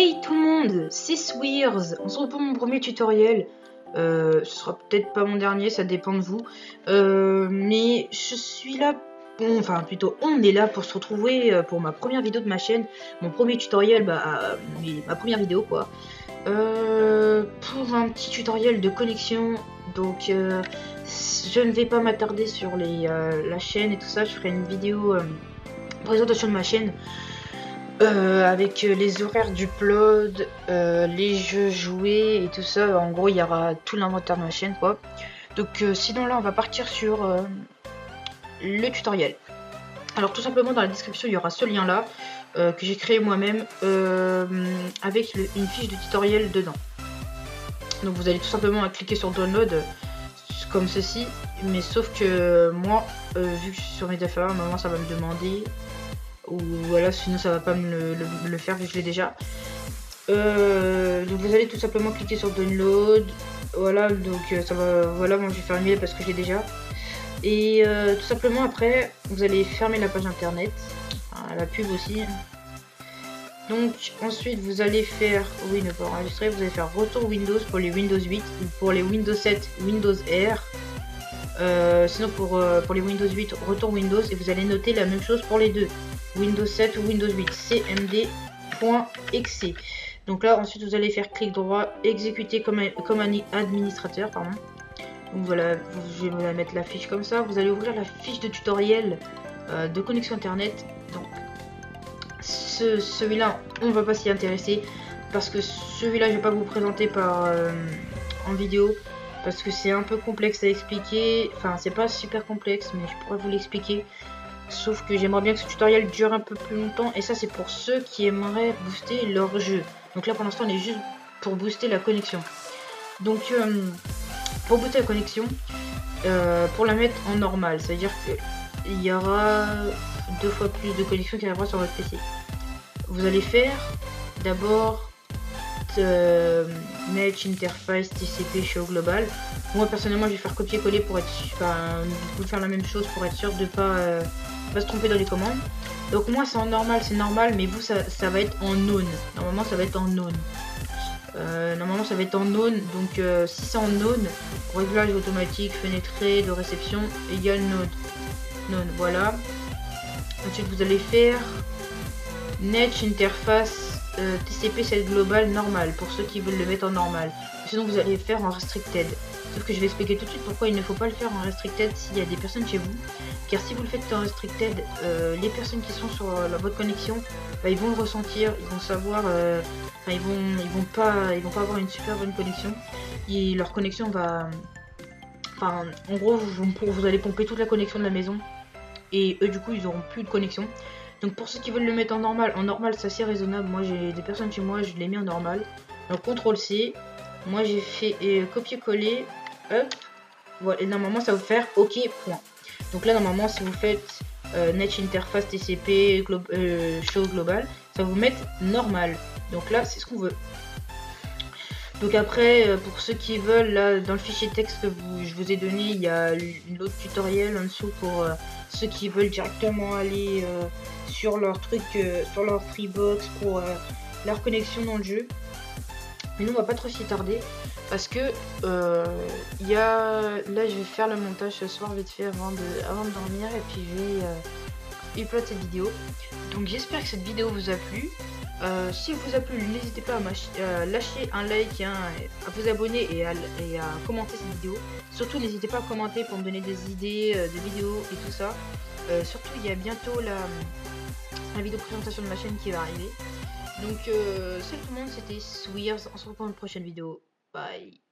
Hey tout le monde, c'est Swears. On se retrouve pour mon premier tutoriel. Ce sera peut-être pas mon dernier, ça dépend de vous. Mais je suis là, enfin plutôt on est là pour se retrouver pour ma première vidéo de ma chaîne. Mon premier tutoriel, ma première vidéo quoi. Pour un petit tutoriel de connexion. Donc je ne vais pas m'attarder sur la chaîne et tout ça. Je ferai une vidéo présentation de ma chaîne. Avec les horaires d'upload, les jeux joués et tout ça, en gros il y aura tout l'inventaire de ma chaîne quoi. Donc sinon là on va partir sur le tutoriel. Alors tout simplement dans la description il y aura ce lien là que j'ai créé moi-même avec une fiche de tutoriel dedans. Donc vous allez tout simplement cliquer sur download comme ceci, mais sauf que moi vu que je suis sur Mediafire, normalement ça va me demander, ou voilà, sinon ça va pas me le faire vu que je l'ai déjà. Donc vous allez tout simplement cliquer sur download, voilà, donc ça va, voilà, moi je vais fermer parce que je l'ai déjà. Et tout simplement après vous allez fermer la page internet, enfin, la pub aussi. Donc ensuite vous allez faire, oui, ne pas enregistrer, vous allez faire retour Windows pour les Windows 8 ou pour les Windows 7 Windows R. Sinon pour les Windows 8 retour Windows, et vous allez noter la même chose pour les deux, Windows 7 ou Windows 8, cmd.exe. Donc là ensuite vous allez faire clic droit, exécuter comme un administrateur, pardon. Donc voilà, je vais me mettre la fiche comme ça. Vous allez ouvrir la fiche de tutoriel de connexion internet. Donc celui-là on va pas s'y intéresser parce que celui-là je vais pas vous présenter en vidéo parce que c'est un peu complexe à expliquer. Enfin c'est pas super complexe mais je pourrais vous l'expliquer. Sauf que j'aimerais bien que ce tutoriel dure un peu plus longtemps. Et ça c'est pour ceux qui aimeraient booster leur jeu. Donc là pour l'instant on est juste pour booster la connexion. Donc pour booster la connexion, pour la mettre en normal, c'est à dire qu'il y aura 2 fois plus de connexion qui arrivera sur votre PC. Vous allez faire d'abord Net Interface TCP Show Global. Moi personnellement je vais faire copier-coller pour être vous faire la même chose pour être sûr de pas se tromper dans les commandes. Donc moi c'est en normal, c'est normal, mais vous ça va être en non. Normalement ça va être en non. Normalement ça va être en non, donc si c'est en non, réglage automatique, fenêtré de réception égale non, voilà. Ensuite vous allez faire Net Interface TCP set global normal pour ceux qui veulent le mettre en normal. Sinon vous allez faire en restricted. Sauf que je vais expliquer tout de suite pourquoi il ne faut pas le faire en restricted s'il y a des personnes chez vous. Car si vous le faites en restricted, les personnes qui sont sur votre connexion, ils vont le ressentir, ils vont savoir, ils vont pas avoir une super bonne connexion. Et leur connexion va, en gros vous allez pomper toute la connexion de la maison. Et eux du coup ils auront plus de connexion. Donc pour ceux qui veulent le mettre en normal c'est assez raisonnable. Moi j'ai des personnes chez moi, je l'ai mis en normal. Donc CTRL C, moi j'ai fait copier-coller, hop, voilà, et normalement ça va vous faire OK, point. Donc là normalement si vous faites Net Interface TCP Show Global, ça va vous mettre normal. Donc là c'est ce qu'on veut. Donc après pour ceux qui veulent, là dans le fichier texte que je vous ai donné, il y a l'autre tutoriel en dessous pour ceux qui veulent directement aller sur leur truc, sur leur Freebox pour leur connexion dans le jeu. Mais nous on va pas trop s'y tarder parce que là je vais faire le montage ce soir vite fait avant de dormir, et puis je vais upload cette vidéo. Donc j'espère que cette vidéo vous a plu. Si elle vous a plu, n'hésitez pas à lâcher un like, à vous abonner et à commenter cette vidéo. Surtout n'hésitez pas à commenter pour me donner des idées de vidéos et tout ça. Surtout il y a bientôt la vidéo présentation de ma chaîne qui va arriver. Donc salut tout le monde, c'était Swears, on se retrouve pour une prochaine vidéo. Bye.